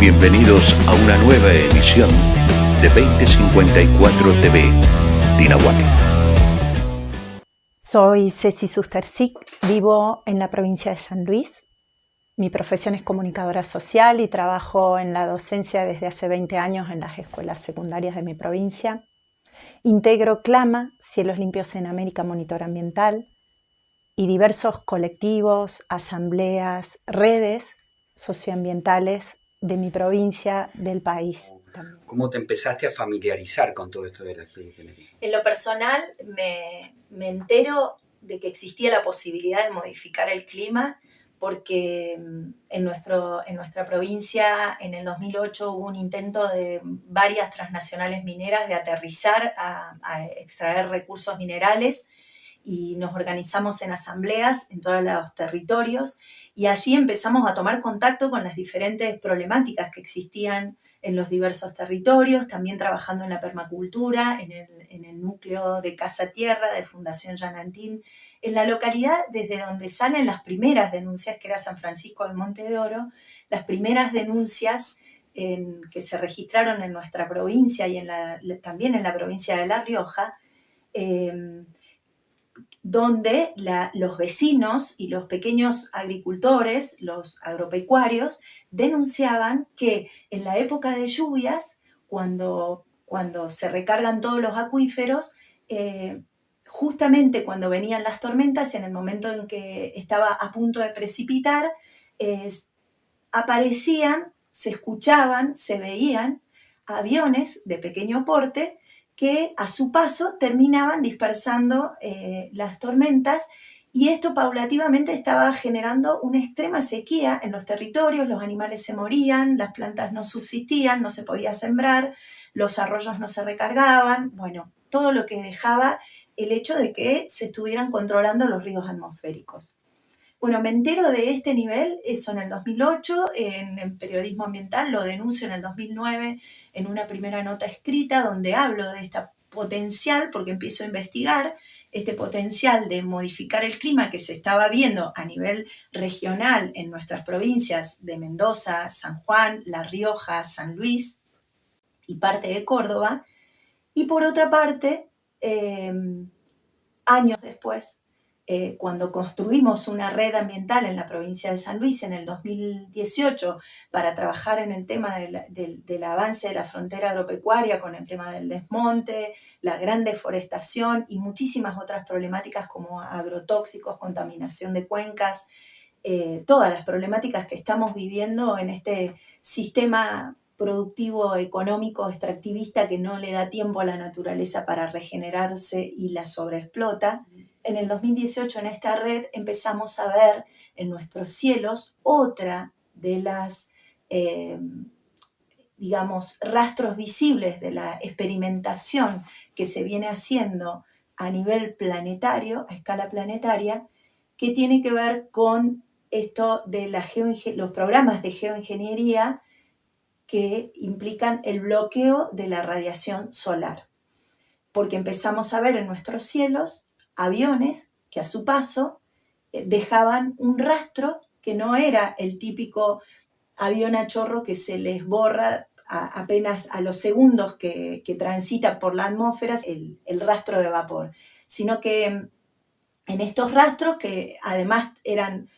Bienvenidos a una nueva emisión de 2054 TV, Tinahuaque. Soy Ceci Sustersic, vivo en la provincia de San Luis. Mi profesión es comunicadora social y trabajo en la docencia desde hace 20 años en las escuelas secundarias de mi provincia. Integro CLAMA, Cielos Limpios en América Monitor Ambiental, y diversos colectivos, asambleas, redes socioambientales de mi provincia, del país. ¿Cómo te empezaste a familiarizar con todo esto de la geoingeniería? En lo personal, me entero de que existía la posibilidad de modificar el clima porque en nuestra provincia en el 2008 hubo un intento de varias transnacionales mineras de aterrizar a extraer recursos minerales y nos organizamos en asambleas en todos los territorios y allí empezamos a tomar contacto con las diferentes problemáticas que existían en los diversos territorios, también trabajando en la permacultura, en el núcleo de Casa Tierra de Fundación Yanantín, en la localidad desde donde salen las primeras denuncias, que era San Francisco del Monte de Oro, las primeras denuncias que se registraron en nuestra provincia y también en la provincia de La Rioja, donde los vecinos y los pequeños agricultores, los agropecuarios, denunciaban que en la época de lluvias, cuando se recargan todos los acuíferos, justamente cuando venían las tormentas, en el momento en que estaba a punto de precipitar, aparecían, se escuchaban, se veían aviones de pequeño porte que a su paso terminaban dispersando las tormentas, y esto paulativamente estaba generando una extrema sequía en los territorios, los animales se morían, las plantas no subsistían, no se podía sembrar, los arroyos no se recargaban, bueno, todo lo que dejaba el hecho de que se estuvieran controlando los ríos atmosféricos. Bueno, me entero de este nivel, eso en el 2008, en periodismo ambiental, lo denuncio en el 2009 en una primera nota escrita donde hablo de este potencial, porque empiezo a investigar este potencial de modificar el clima que se estaba viendo a nivel regional en nuestras provincias de Mendoza, San Juan, La Rioja, San Luis y parte de Córdoba. Y por otra parte, años después, cuando construimos una red ambiental en la provincia de San Luis en el 2018 para trabajar en el tema del avance de la frontera agropecuaria con el tema del desmonte, la gran deforestación y muchísimas otras problemáticas como agrotóxicos, contaminación de cuencas, todas las problemáticas que estamos viviendo en este sistema productivo, económico, extractivista que no le da tiempo a la naturaleza para regenerarse y la sobreexplota. En el 2018 en esta red empezamos a ver en nuestros cielos otra de las, rastros visibles de la experimentación que se viene haciendo a nivel planetario, a escala planetaria, que tiene que ver con esto de los programas de geoingeniería que implican el bloqueo de la radiación solar. Porque empezamos a ver en nuestros cielos aviones que a su paso dejaban un rastro que no era el típico avión a chorro que se les borra apenas a los segundos que transita por la atmósfera el rastro de vapor, sino que en estos rastros, que además eran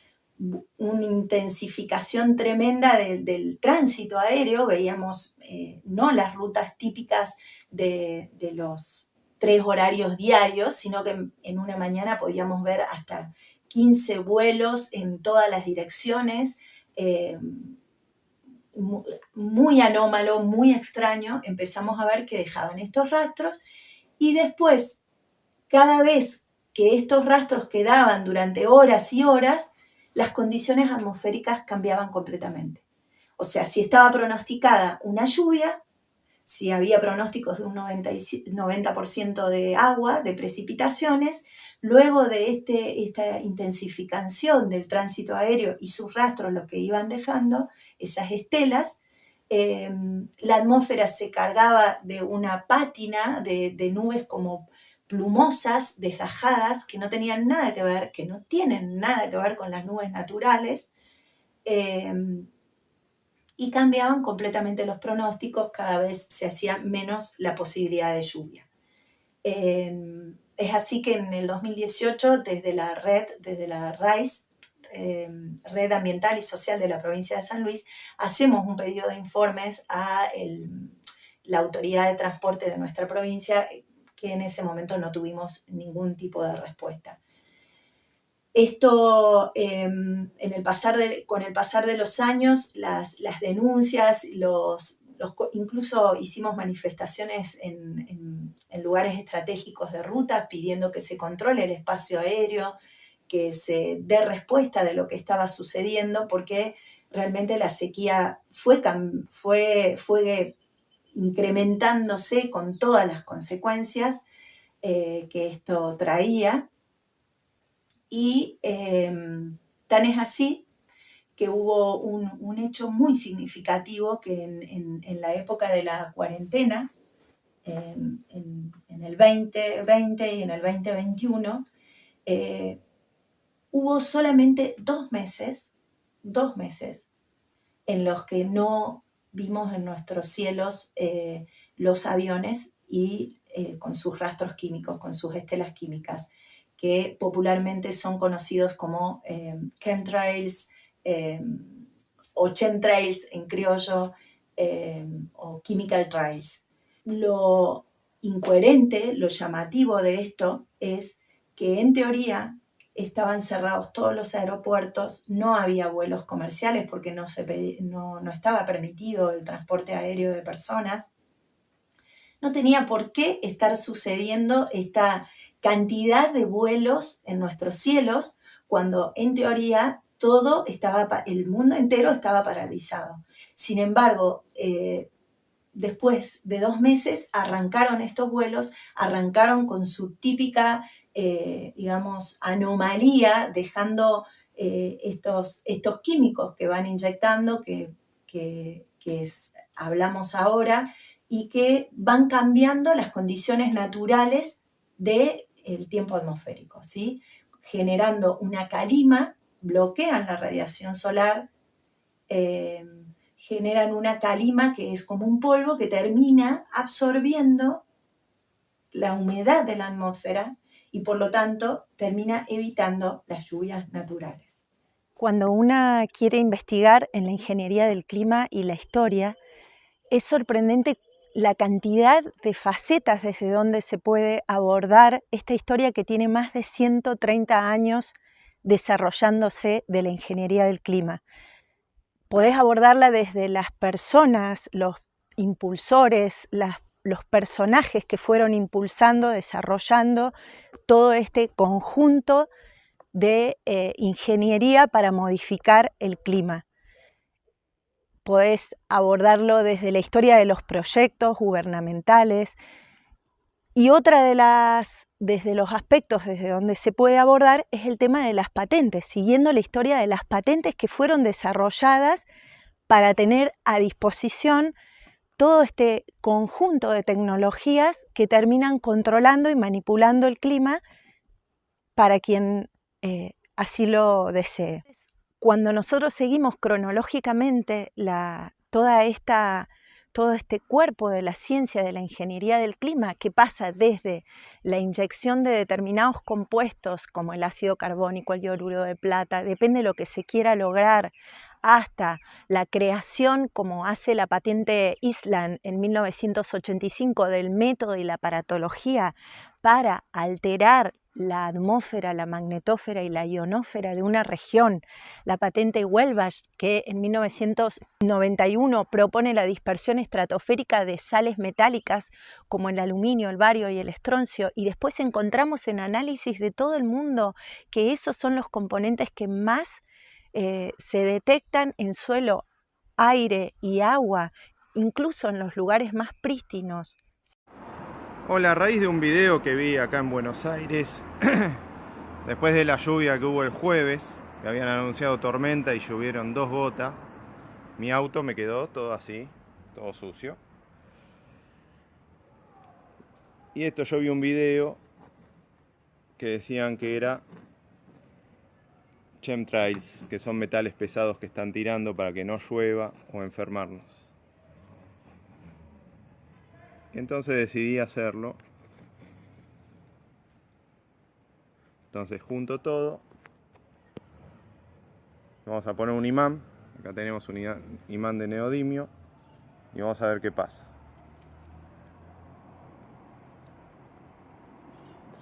una intensificación tremenda del tránsito aéreo, veíamos no las rutas típicas de los 3 horarios diarios, sino que en una mañana podíamos ver hasta 15 vuelos en todas las direcciones, muy anómalo, muy extraño. Empezamos a ver que dejaban estos rastros y después, cada vez que estos rastros quedaban durante horas y horas, las condiciones atmosféricas cambiaban completamente. O sea, si estaba pronosticada una lluvia, si había pronósticos de un 90% de agua, de precipitaciones, luego de esta intensificación del tránsito aéreo y sus rastros, lo que iban dejando, esas estelas, la atmósfera se cargaba de una pátina de nubes como plumosas, desgajadas, que no tenían nada que ver, que no tienen nada que ver con las nubes naturales, y cambiaban completamente los pronósticos, cada vez se hacía menos la posibilidad de lluvia. Es así que en el 2018, desde la RAIS, Red Ambiental y Social de la provincia de San Luis, hacemos un pedido de informes a la autoridad de transporte de nuestra provincia, que en ese momento no tuvimos ningún tipo de respuesta. Esto, con el pasar de los años, las denuncias, incluso hicimos manifestaciones en lugares estratégicos de rutas pidiendo que se controle el espacio aéreo, que se dé respuesta de lo que estaba sucediendo, porque realmente la sequía fue incrementándose con todas las consecuencias que esto traía. Y tan es así que hubo un hecho muy significativo que en la época de la cuarentena, en el 2020 y en el 2021, hubo solamente 2 meses en los que no vimos en nuestros cielos los aviones y con sus rastros químicos, con sus estelas químicas, que popularmente son conocidos como chemtrails o chemtrails en criollo o chemical trails. Lo incoherente, lo llamativo de esto es que en teoría estaban cerrados todos los aeropuertos, no había vuelos comerciales porque no estaba permitido el transporte aéreo de personas. No tenía por qué estar sucediendo esta cantidad de vuelos en nuestros cielos cuando en teoría el mundo entero estaba paralizado. Sin embargo, después de 2 meses arrancaron estos vuelos, arrancaron con su típica, anomalía, dejando estos químicos que van inyectando, hablamos ahora, y que van cambiando las condiciones naturales del tiempo atmosférico, ¿sí? Generando una calima, bloquean la radiación solar, generan una calima que es como un polvo que termina absorbiendo la humedad de la atmósfera y por lo tanto termina evitando las lluvias naturales. Cuando una quiere investigar en la ingeniería del clima y la historia, es sorprendente la cantidad de facetas desde donde se puede abordar esta historia que tiene más de 130 años desarrollándose de la ingeniería del clima. Podés abordarla desde las personas, los impulsores, los personajes que fueron impulsando, desarrollando todo este conjunto de ingeniería para modificar el clima. Podés abordarlo desde la historia de los proyectos gubernamentales y desde los aspectos desde donde se puede abordar es el tema de las patentes, siguiendo la historia de las patentes que fueron desarrolladas para tener a disposición todo este conjunto de tecnologías que terminan controlando y manipulando el clima para quien así lo desee. Cuando nosotros seguimos cronológicamente todo este cuerpo de la ciencia de la ingeniería del clima que pasa desde la inyección de determinados compuestos como el ácido carbónico, el dioruro de plata, depende de lo que se quiera lograr, hasta la creación, como hace la patente Island en 1985, del método y la aparatología para alterar la atmósfera, la magnetósfera y la ionosfera de una región, la patente Welbach, que en 1991 propone la dispersión estratosférica de sales metálicas como el aluminio, el bario y el estroncio, y después encontramos en análisis de todo el mundo que esos son los componentes que más se detectan en suelo, aire y agua, incluso en los lugares más prístinos. Hola, a raíz de un video que vi acá en Buenos Aires, después de la lluvia que hubo el jueves, que habían anunciado tormenta y llovieron 2 gotas, mi auto me quedó todo así, todo sucio. Y esto yo vi un video que decían que era chemtrails, que son metales pesados que están tirando para que no llueva o enfermarnos. Entonces decidí hacerlo. Entonces junto todo. Vamos a poner un imán. Acá tenemos un imán de neodimio. Y vamos a ver qué pasa.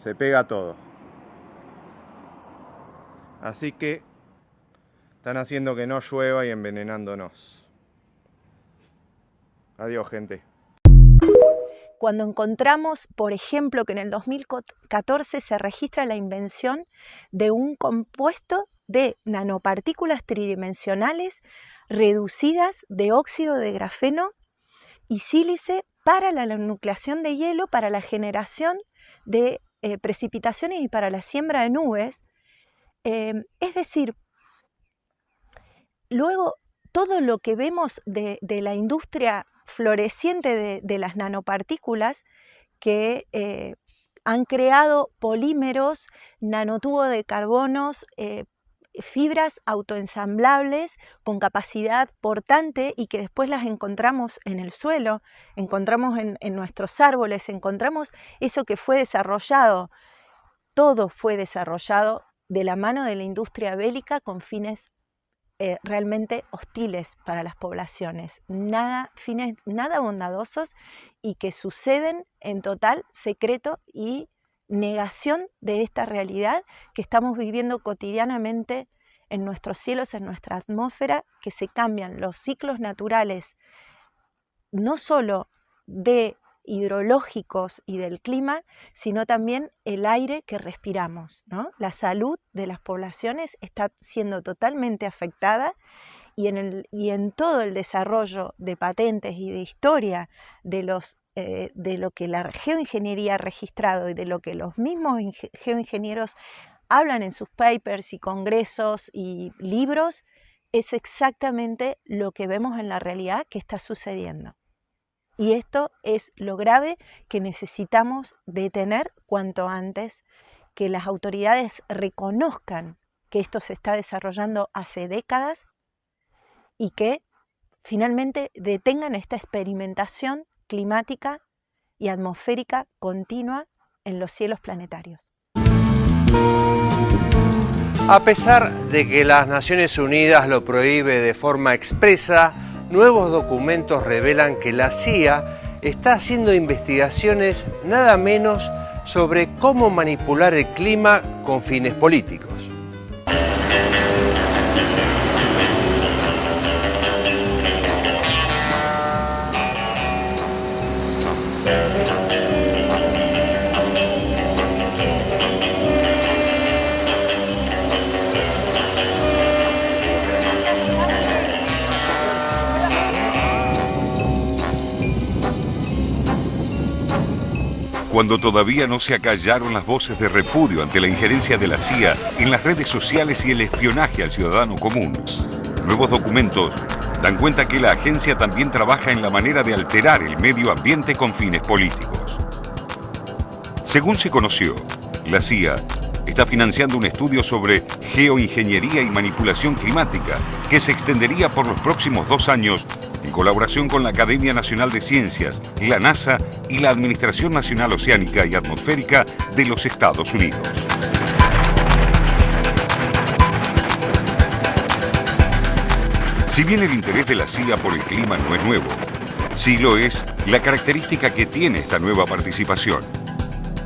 Se pega todo. Así que están haciendo que no llueva y envenenándonos. Adiós, gente. Cuando encontramos, por ejemplo, que en el 2014 se registra la invención de un compuesto de nanopartículas tridimensionales reducidas de óxido de grafeno y sílice para la nucleación de hielo, para la generación de precipitaciones y para la siembra de nubes. Es decir, luego todo lo que vemos de la industria floreciente de las nanopartículas que han creado polímeros, nanotubos de carbonos, fibras autoensamblables con capacidad portante y que después las encontramos en el suelo, encontramos en nuestros árboles, encontramos eso que fue desarrollado. Todo fue desarrollado de la mano de la industria bélica con fines realmente hostiles para las poblaciones, fines nada bondadosos y que suceden en total secreto y negación de esta realidad que estamos viviendo cotidianamente en nuestros cielos, en nuestra atmósfera, que se cambian los ciclos naturales, no solo de hidrológicos y del clima, sino también el aire que respiramos, ¿no? La salud de las poblaciones está siendo totalmente afectada y en todo el desarrollo de patentes y de historia de lo que la geoingeniería ha registrado y de lo que los mismos geoingenieros hablan en sus papers y congresos y libros, es exactamente lo que vemos en la realidad que está sucediendo. Y esto es lo grave que necesitamos detener cuanto antes, que las autoridades reconozcan que esto se está desarrollando hace décadas y que finalmente detengan esta experimentación climática y atmosférica continua en los cielos planetarios. A pesar de que las Naciones Unidas lo prohíbe de forma expresa, nuevos documentos revelan que la CIA está haciendo investigaciones nada menos sobre cómo manipular el clima con fines políticos. Cuando todavía no se acallaron las voces de repudio ante la injerencia de la CIA en las redes sociales y el espionaje al ciudadano común, nuevos documentos dan cuenta que la agencia también trabaja en la manera de alterar el medio ambiente con fines políticos. Según se conoció, la CIA está financiando un estudio sobre geoingeniería y manipulación climática que se extendería por los próximos 2 años en colaboración con la Academia Nacional de Ciencias, la NASA y la Administración Nacional Oceánica y Atmosférica de los Estados Unidos. Si bien el interés de la CIA por el clima no es nuevo, sí lo es la característica que tiene esta nueva participación.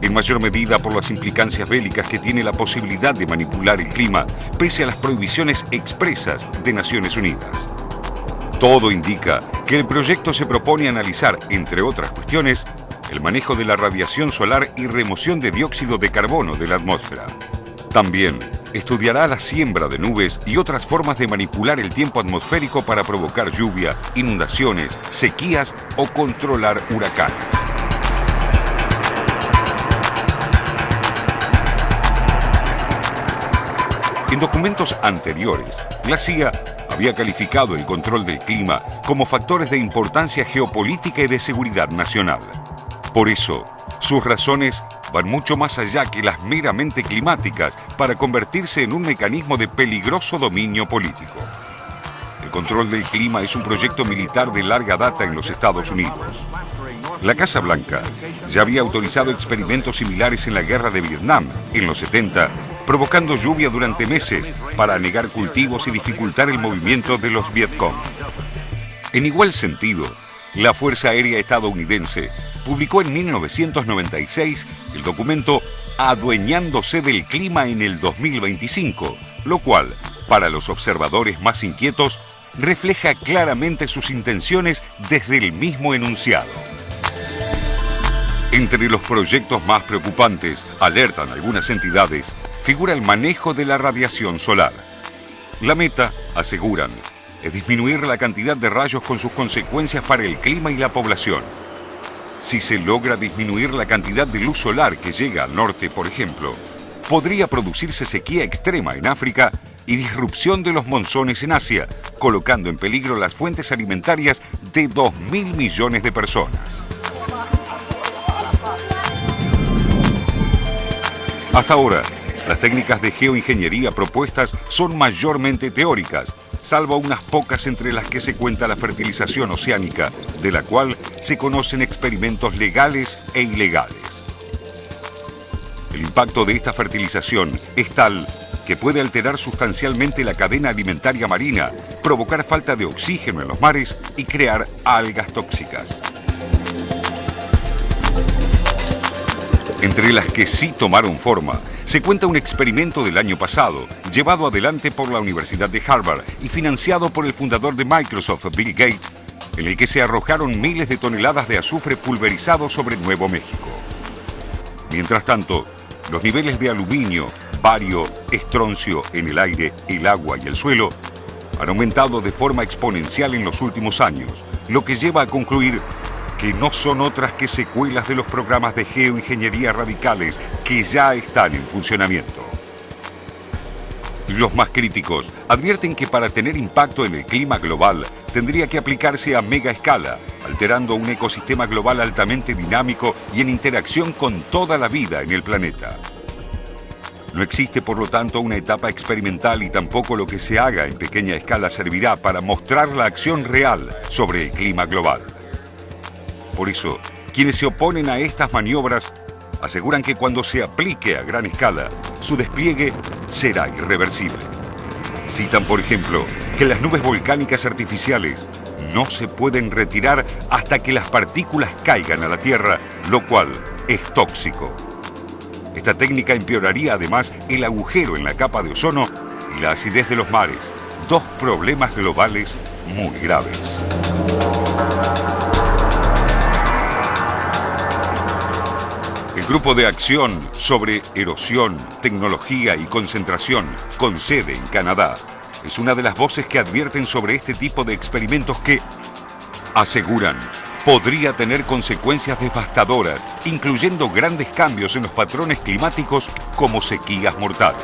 En mayor medida por las implicancias bélicas que tiene la posibilidad de manipular el clima, pese a las prohibiciones expresas de Naciones Unidas. Todo indica que el proyecto se propone analizar, entre otras cuestiones, el manejo de la radiación solar y remoción de dióxido de carbono de la atmósfera. También estudiará la siembra de nubes y otras formas de manipular el tiempo atmosférico para provocar lluvia, inundaciones, sequías o controlar huracanes. En documentos anteriores, la CIA había calificado el control del clima como factores de importancia geopolítica y de seguridad nacional. Por eso, sus razones van mucho más allá que las meramente climáticas para convertirse en un mecanismo de peligroso dominio político. El control del clima es un proyecto militar de larga data en los Estados Unidos. La Casa Blanca ya había autorizado experimentos similares en la guerra de Vietnam en los 70, provocando lluvia durante meses para anegar cultivos y dificultar el movimiento de los Vietcong. En igual sentido, la Fuerza Aérea Estadounidense publicó en 1996 el documento Adueñándose del Clima en el 2025, lo cual, para los observadores más inquietos, refleja claramente sus intenciones desde el mismo enunciado. Entre los proyectos más preocupantes, alertan algunas entidades, figura el manejo de la radiación solar. La meta, aseguran, es disminuir la cantidad de rayos con sus consecuencias para el clima y la población. Si se logra disminuir la cantidad de luz solar que llega al norte, por ejemplo, podría producirse sequía extrema en África y disrupción de los monzones en Asia, colocando en peligro las fuentes alimentarias de 2.000 millones de personas. Hasta ahora, las técnicas de geoingeniería propuestas son mayormente teóricas, salvo unas pocas entre las que se cuenta la fertilización oceánica, de la cual se conocen experimentos legales e ilegales. El impacto de esta fertilización es tal que puede alterar sustancialmente la cadena alimentaria marina, provocar falta de oxígeno en los mares y crear algas tóxicas. Entre las que sí tomaron forma, se cuenta un experimento del año pasado, llevado adelante por la Universidad de Harvard y financiado por el fundador de Microsoft, Bill Gates, en el que se arrojaron miles de toneladas de azufre pulverizado sobre Nuevo México. Mientras tanto, los niveles de aluminio, bario, estroncio en el aire, el agua y el suelo han aumentado de forma exponencial en los últimos años, lo que lleva a concluir que no son otras que secuelas de los programas de geoingeniería radicales que ya están en funcionamiento. Los más críticos advierten que para tener impacto en el clima global tendría que aplicarse a mega escala, alterando un ecosistema global altamente dinámico y en interacción con toda la vida en el planeta. No existe, por lo tanto, una etapa experimental y tampoco lo que se haga en pequeña escala servirá para mostrar la acción real sobre el clima global. Por eso, quienes se oponen a estas maniobras aseguran que cuando se aplique a gran escala, su despliegue será irreversible. Citan, por ejemplo, que las nubes volcánicas artificiales no se pueden retirar hasta que las partículas caigan a la Tierra, lo cual es tóxico. Esta técnica empeoraría además el agujero en la capa de ozono y la acidez de los mares, dos problemas globales muy graves. El Grupo de Acción sobre Erosión, Tecnología y Concentración, con sede en Canadá, es una de las voces que advierten sobre este tipo de experimentos que, aseguran, podría tener consecuencias devastadoras, incluyendo grandes cambios en los patrones climáticos como sequías mortales.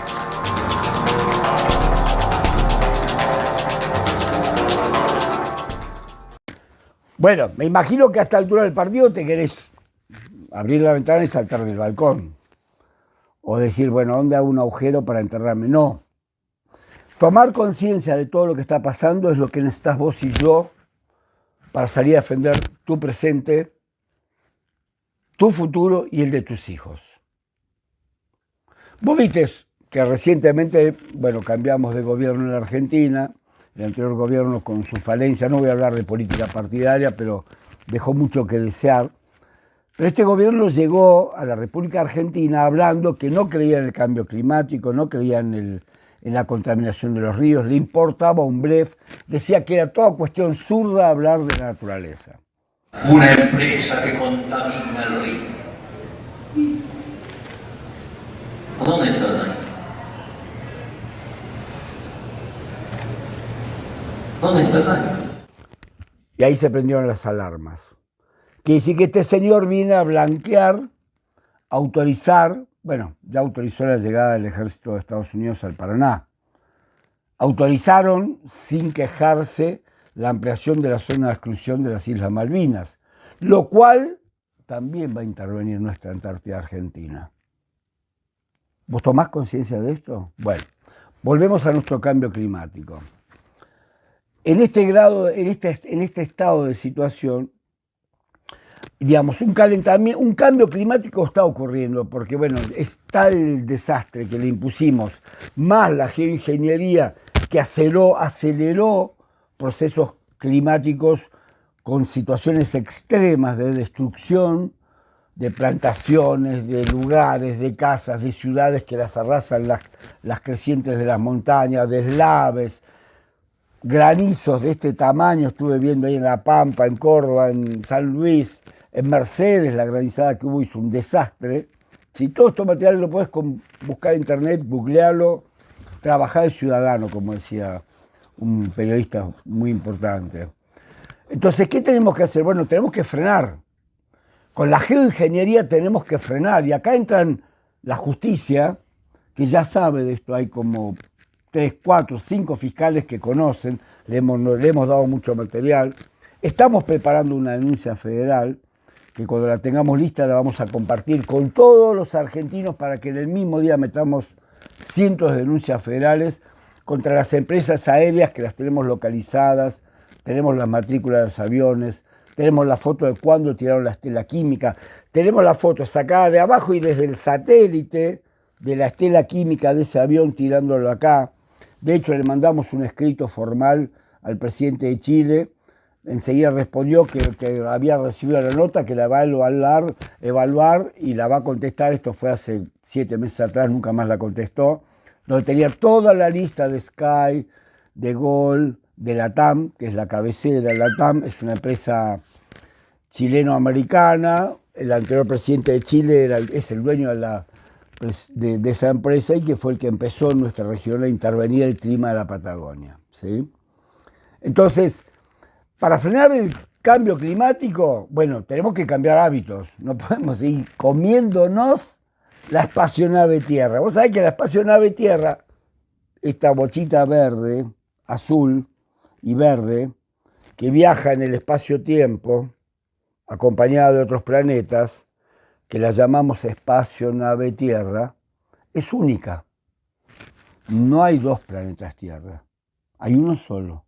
Bueno, me imagino que a esta altura del partido te querés abrir la ventana y saltar del balcón. O decir, bueno, ¿dónde hago un agujero para enterrarme? No. Tomar conciencia de todo lo que está pasando es lo que necesitas vos y yo para salir a defender tu presente, tu futuro y el de tus hijos. Vos viste que recientemente, bueno, cambiamos de gobierno en la Argentina, el anterior gobierno con su falencia, no voy a hablar de política partidaria, pero dejó mucho que desear. Pero este gobierno llegó a la República Argentina hablando que no creía en el cambio climático, no creía en la contaminación de los ríos, le importaba un blef, decía que era toda cuestión zurda hablar de la naturaleza. Una empresa que contamina el río. ¿A dónde está el daño? ¿Dónde está el daño? Y ahí se prendieron las alarmas. Quiere decir que este señor viene a blanquear, autorizar, bueno, ya autorizó la llegada del ejército de Estados Unidos al Paraná. Autorizaron, sin quejarse, la ampliación de la zona de exclusión de las Islas Malvinas, lo cual también va a intervenir nuestra Antártida Argentina. ¿Vos tomás conciencia de esto? Bueno, volvemos a nuestro cambio climático. En este grado, en este estado de situación, digamos, un cambio climático está ocurriendo, porque bueno, es tal el desastre que le impusimos, más la geoingeniería que aceleró procesos climáticos con situaciones extremas de destrucción de plantaciones, de lugares, de casas, de ciudades que las arrasan las crecientes de las montañas, deslaves, granizos de este tamaño. Estuve viendo ahí en La Pampa, en Córdoba, en San Luis, en Mercedes, la granizada que hubo hizo un desastre. Si todo este material lo puedes buscar en internet, googlearlo, trabajar el ciudadano, como decía un periodista muy importante. Entonces, ¿qué tenemos que hacer? Bueno, tenemos que frenar. Con la geoingeniería tenemos que frenar. Y acá entran la justicia, que ya sabe de esto. Hay como 3, 4, 5 fiscales que conocen. Le hemos dado mucho material. Estamos preparando una denuncia federal, que cuando la tengamos lista la vamos a compartir con todos los argentinos para que en el mismo día metamos cientos de denuncias federales contra las empresas aéreas que las tenemos localizadas. Tenemos las matrículas de los aviones, tenemos la foto de cuándo tiraron la estela química, tenemos la foto sacada de abajo y desde el satélite de la estela química de ese avión tirándolo acá. De hecho, le mandamos un escrito formal al presidente de Chile. Enseguida respondió que había recibido la nota, que la va a evaluar y la va a contestar. Esto fue hace 7 meses atrás, nunca más la contestó. Donde tenía toda la lista de Sky, de Gol, de LATAM, que es la cabecera. LATAM es una empresa chileno-americana. El anterior presidente de Chile es el dueño de esa empresa y que fue el que empezó en nuestra región a intervenir el clima de la Patagonia, ¿sí? Entonces, para frenar el cambio climático, bueno, tenemos que cambiar hábitos. No podemos seguir comiéndonos la espacionave Tierra. Vos sabés que la espacionave Tierra, esta bochita verde, azul y verde, que viaja en el espacio-tiempo, acompañada de otros planetas, que la llamamos espacio-nave Tierra, es única. No hay 2 planetas Tierra, hay uno solo.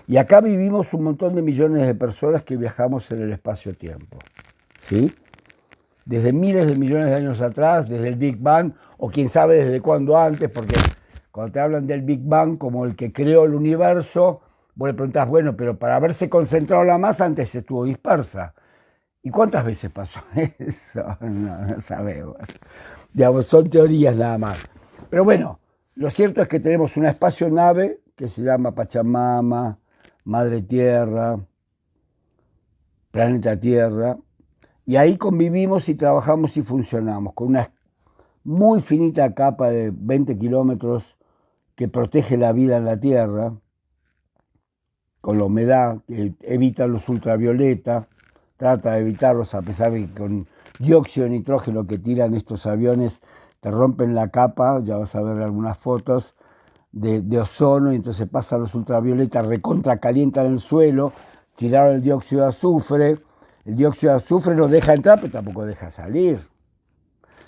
Y acá vivimos un montón de millones de personas que viajamos en el espacio-tiempo, ¿sí? Desde miles de millones de años atrás, desde el Big Bang, o quién sabe desde cuándo antes, porque cuando te hablan del Big Bang como el que creó el universo, vos le preguntás, bueno, pero para haberse concentrado la masa antes estuvo dispersa. ¿Y cuántas veces pasó eso? No sabemos. Digamos, son teorías nada más. Pero bueno, lo cierto es que tenemos una espacionave que se llama Pachamama, Madre Tierra, Planeta Tierra, y ahí convivimos y trabajamos y funcionamos con una muy finita capa de 20 kilómetros que protege la vida en la Tierra, con la humedad, que evita los ultravioleta, trata de evitarlos, a pesar de que con dióxido de nitrógeno que tiran estos aviones te rompen la capa, ya vas a ver algunas fotos, de ozono, y entonces pasan los ultravioletas, recontra calientan el suelo, tiraron el dióxido de azufre no deja entrar, pero tampoco deja salir.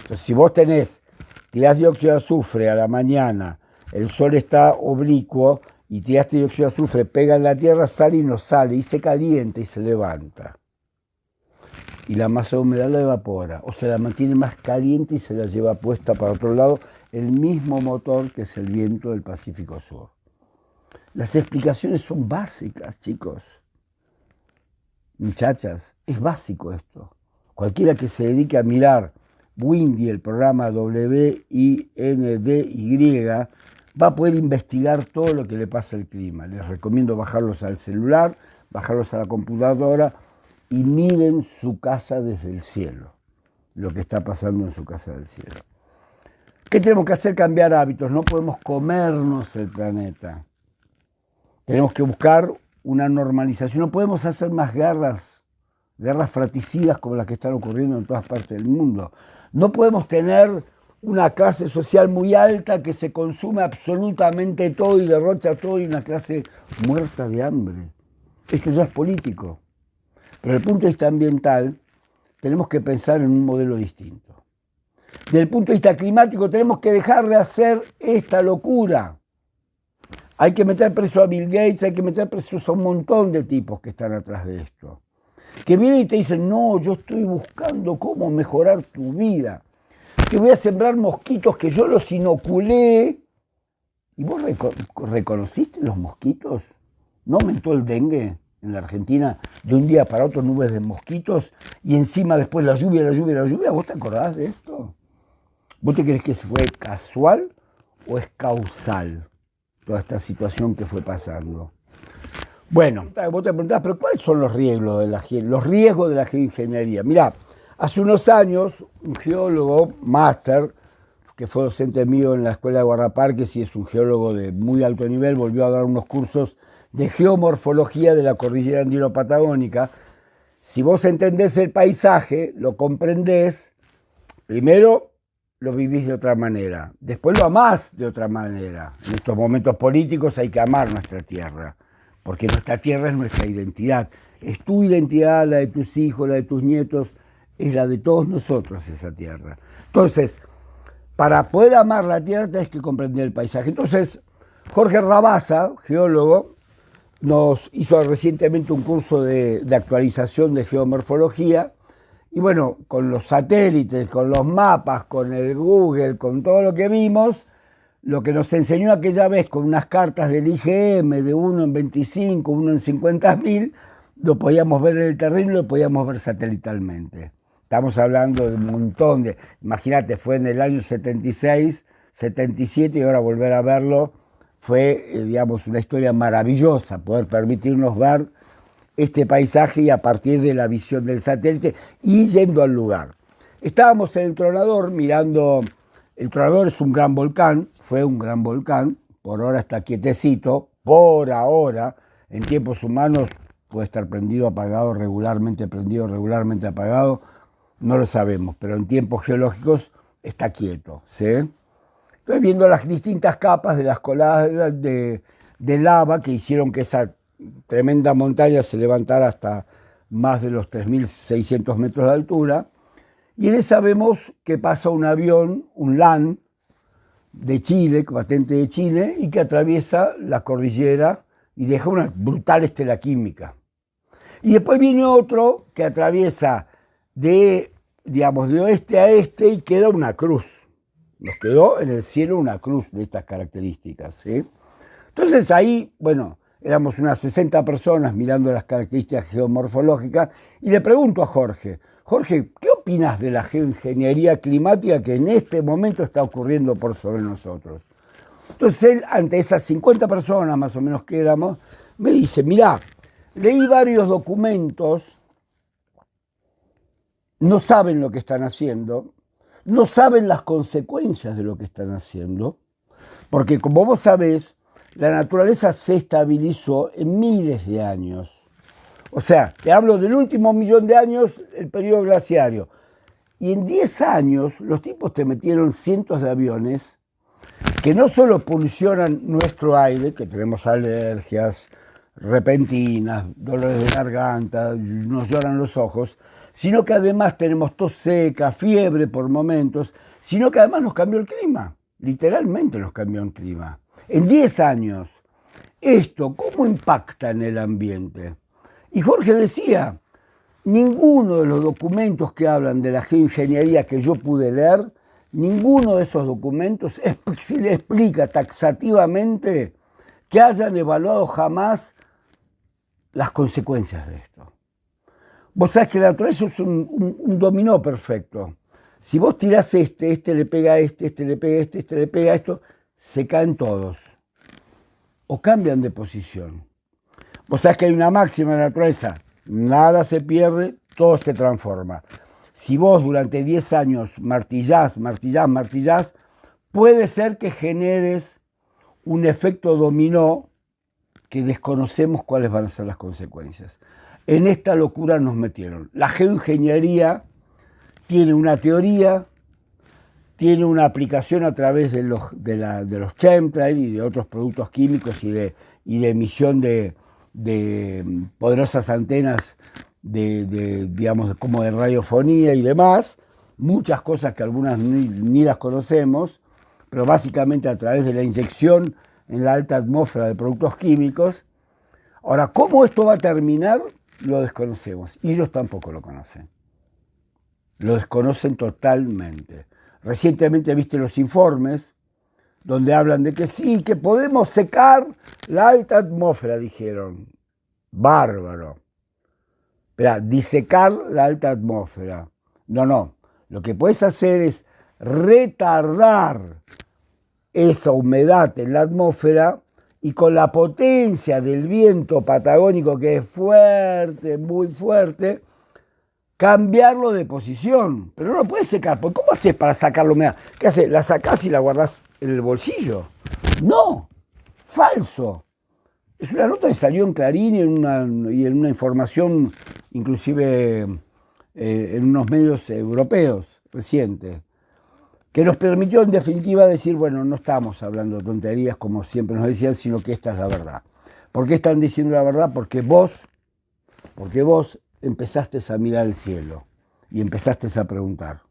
Entonces, si vos tirás dióxido de azufre a la mañana, el sol está oblicuo, y tiraste dióxido de azufre, pega en la tierra, sale y no sale, y se calienta y se levanta. Y la masa de humedad la evapora, o se la mantiene más caliente y se la lleva puesta para otro lado, el mismo motor que es el viento del Pacífico Sur. Las explicaciones son básicas, chicos. Muchachas, es básico esto. Cualquiera que se dedique a mirar Windy, el programa WINDY, va a poder investigar todo lo que le pasa al clima. Les recomiendo bajarlos al celular, bajarlos a la computadora y miren su casa desde el cielo, lo que está pasando en su casa del cielo. ¿Qué tenemos que hacer? Cambiar hábitos. No podemos comernos el planeta. Tenemos que buscar una normalización. No podemos hacer más guerras fratricidas como las que están ocurriendo en todas partes del mundo. No podemos tener una clase social muy alta que se consume absolutamente todo y derrocha todo, y una clase muerta de hambre. Esto ya es político. Pero desde el punto de vista ambiental, tenemos que pensar en un modelo distinto. Desde el punto de vista climático tenemos que dejar de hacer esta locura. Hay que meter preso a Bill Gates, hay que meter presos a un montón de tipos que están atrás de esto. Que vienen y te dicen, no, yo estoy buscando cómo mejorar tu vida. Que voy a sembrar mosquitos que yo los inoculé. ¿Y vos reconociste los mosquitos? ¿No aumentó el dengue en la Argentina de un día para otro, nubes de mosquitos? Y encima después la lluvia. ¿Vos te acordás de esto? ¿Vos te crees que fue casual o es causal toda esta situación que fue pasando? Bueno, vos te preguntás, pero ¿cuáles son los riesgos de la geoingeniería? Mirá, hace unos años un geólogo máster, que fue docente mío en la escuela de Guardaparques y es un geólogo de muy alto nivel, volvió a dar unos cursos de geomorfología de la cordillera andino-patagónica. Si vos entendés el paisaje, lo comprendés, primero lo vivís de otra manera, después lo amás de otra manera. En estos momentos políticos hay que amar nuestra tierra, porque nuestra tierra es nuestra identidad. Es tu identidad, la de tus hijos, la de tus nietos, es la de todos nosotros esa tierra. Entonces, para poder amar la tierra tenés que comprender el paisaje. Entonces, Jorge Rabasa, geólogo, nos hizo recientemente un curso de actualización de geomorfología, y bueno, con los satélites, con los mapas, con el Google, con todo lo que vimos, lo que nos enseñó aquella vez con unas cartas del IGM de 1 en 25, 1 en 50.000, lo podíamos ver en el terreno y lo podíamos ver satelitalmente. Estamos hablando de un montón de... Imagínate, fue en el año 76, 77 y ahora volver a verlo fue, digamos, una historia maravillosa, poder permitirnos ver este paisaje y a partir de la visión del satélite y yendo al lugar. Estábamos en el Tronador mirando... El Tronador es un gran volcán, fue un gran volcán, por ahora está quietecito, por ahora, en tiempos humanos puede estar prendido, apagado, regularmente apagado, no lo sabemos, pero en tiempos geológicos está quieto, ¿sí? Estoy viendo las distintas capas de las coladas de lava que hicieron que esa tremenda montaña se levantara hasta más de los 3.600 metros de altura. Y en esa vemos que pasa un avión, un LAN de Chile, patente de Chile, y que atraviesa la cordillera y deja una brutal estela química. Y después viene otro que atraviesa de oeste a este y queda una cruz. Nos quedó en el cielo una cruz de estas características, ¿sí? Entonces ahí, bueno, éramos unas 60 personas mirando las características geomorfológicas y le pregunto a Jorge, ¿qué opinas de la geoingeniería climática que en este momento está ocurriendo por sobre nosotros? Entonces él, ante esas 50 personas más o menos que éramos, me dice, mirá, leí varios documentos, no saben lo que están haciendo, no saben las consecuencias de lo que están haciendo, porque como vos sabés, la naturaleza se estabilizó en miles de años. O sea, te hablo del último 1.000.000 de años, el periodo glaciario. Y en 10 años los tipos te metieron cientos de aviones que no solo polucionan nuestro aire, que tenemos alergias repentinas, dolores de garganta, nos lloran los ojos, sino que además tenemos tos seca, fiebre por momentos, sino que además nos cambió el clima, literalmente nos cambió el clima. En 10 años, ¿esto cómo impacta en el ambiente? Y Jorge decía, ninguno de los documentos que hablan de la geoingeniería que yo pude leer, ninguno de esos documentos le explica taxativamente que hayan evaluado jamás las consecuencias de esto. Vos sabés que la naturaleza es un dominó perfecto. Si vos tirás este le pega a este le pega a este le pega a esto, se caen todos o cambian de posición. Vos sabés que hay una máxima en la naturaleza, nada se pierde, todo se transforma. Si vos durante 10 años martillás, puede ser que generes un efecto dominó que desconocemos cuáles van a ser las consecuencias. En esta locura nos metieron. La geoingeniería tiene una teoría, tiene una aplicación a través de los chemtrails y de otros productos químicos y de emisión de poderosas antenas digamos, como de radiofonía y demás, muchas cosas que algunas ni las conocemos, pero básicamente a través de la inyección en la alta atmósfera de productos químicos. Ahora, ¿cómo esto va a terminar? Lo desconocemos, y ellos tampoco lo conocen. Lo desconocen totalmente. Recientemente viste los informes donde hablan de que sí, que podemos secar la alta atmósfera, dijeron. Bárbaro. Espera, disecar la alta atmósfera. No. Lo que puedes hacer es retardar esa humedad en la atmósfera y con la potencia del viento patagónico, que es fuerte, muy fuerte, cambiarlo de posición. Pero no lo puedes secar, porque ¿cómo haces para sacar la humedad? ¿Qué haces? ¿La sacás y la guardás en el bolsillo? No, falso. Es una nota que salió en Clarín y en una información, inclusive en unos medios europeos recientes, que nos permitió en definitiva decir, bueno, no estamos hablando de tonterías como siempre nos decían, sino que esta es la verdad. ¿Por qué están diciendo la verdad? Porque vos empezaste a mirar el cielo y empezaste a preguntar.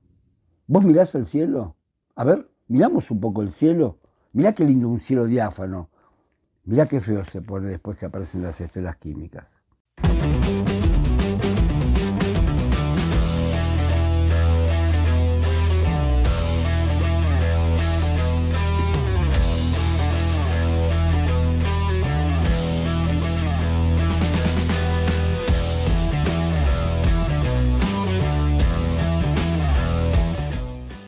¿Vos mirás el cielo? A ver, miramos un poco el cielo. Mirá qué lindo un cielo diáfano. Mirá qué feo se pone después que aparecen las estelas químicas.